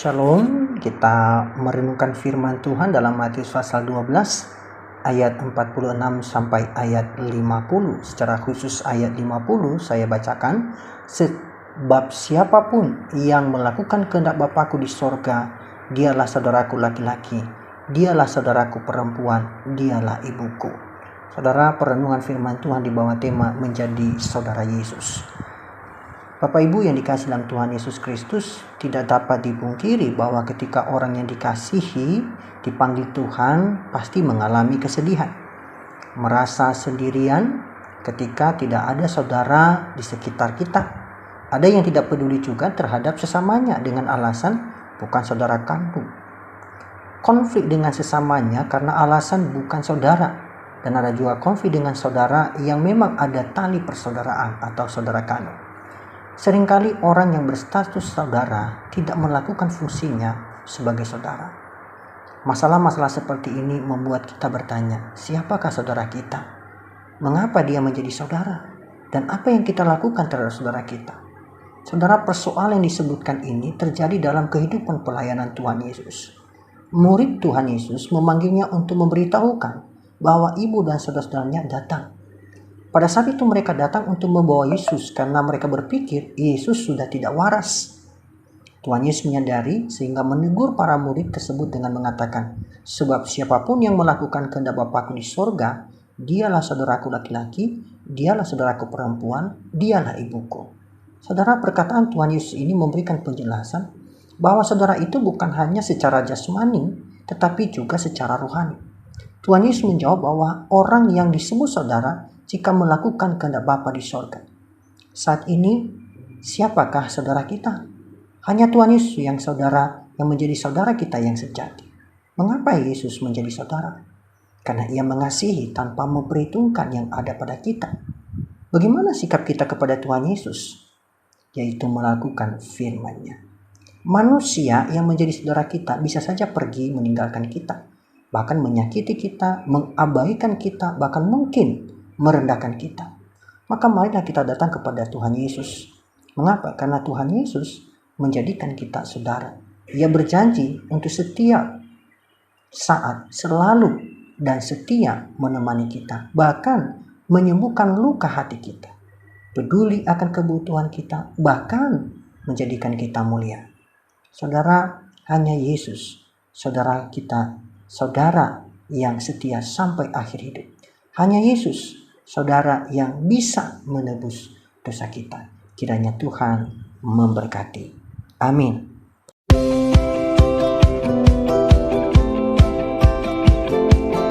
Shalom, kita merenungkan firman Tuhan dalam Matius pasal 12 ayat 46 sampai ayat 50. Secara khusus ayat 50 saya bacakan. Sebab siapapun yang melakukan kehendak Bapa-Ku di sorga, dialah saudaraku laki-laki, dialah saudaraku perempuan, dialah ibuku. Saudara, perenungan firman Tuhan di bawah tema menjadi saudara Yesus. Bapak Ibu yang dikasihi dalam Tuhan Yesus Kristus, tidak dapat dipungkiri bahwa ketika orang yang dikasihi dipanggil Tuhan pasti mengalami kesedihan. Merasa sendirian ketika tidak ada saudara di sekitar kita. Ada yang tidak peduli juga terhadap sesamanya dengan alasan bukan saudara kandung. Konflik dengan sesamanya karena alasan bukan saudara. Dan ada juga konflik dengan saudara yang memang ada tali persaudaraan atau saudara kandung. Seringkali orang yang berstatus saudara tidak melakukan fungsinya sebagai saudara. Masalah-masalah seperti ini membuat kita bertanya, siapakah saudara kita? Mengapa dia menjadi saudara? Dan apa yang kita lakukan terhadap saudara kita? Saudara, persoalan yang disebutkan ini terjadi dalam kehidupan pelayanan Tuhan Yesus. Murid Tuhan Yesus memanggilnya untuk memberitahukan bahwa ibu dan saudara-saudaranya datang. Pada saat itu mereka datang untuk membawa Yesus karena mereka berpikir Yesus sudah tidak waras. Tuhan Yesus menyadari sehingga menegur para murid tersebut dengan mengatakan, sebab siapapun yang melakukan kehendak Bapa-Ku di sorga, dialah saudaraku laki-laki, dialah saudaraku perempuan, dialah ibuku. Saudara, perkataan Tuhan Yesus ini memberikan penjelasan bahwa saudara itu bukan hanya secara jasmani, tetapi juga secara rohani. Tuhan Yesus menjawab bahwa orang yang disebut saudara jika melakukan kehendak Bapa di sorga. Saat ini, siapakah saudara kita? Hanya Tuhan Yesus yang menjadi saudara kita yang sejati. Mengapa Yesus menjadi saudara? Karena Ia mengasihi tanpa memperhitungkan yang ada pada kita. Bagaimana sikap kita kepada Tuhan Yesus? Yaitu melakukan firman-Nya. Manusia yang menjadi saudara kita bisa saja pergi meninggalkan kita, bahkan menyakiti kita, mengabaikan kita, bahkan mungkin merendahkan kita. Maka marilah kita datang kepada Tuhan Yesus. Mengapa? Karena Tuhan Yesus menjadikan kita saudara. Ia berjanji untuk setiap saat, selalu dan setia menemani kita, bahkan menyembuhkan luka hati kita, peduli akan kebutuhan kita, bahkan menjadikan kita mulia. Saudara, hanya Yesus saudara kita, saudara yang setia sampai akhir hidup. Hanya Yesus saudara yang bisa menebus dosa kita. Kiranya Tuhan memberkati. Amin.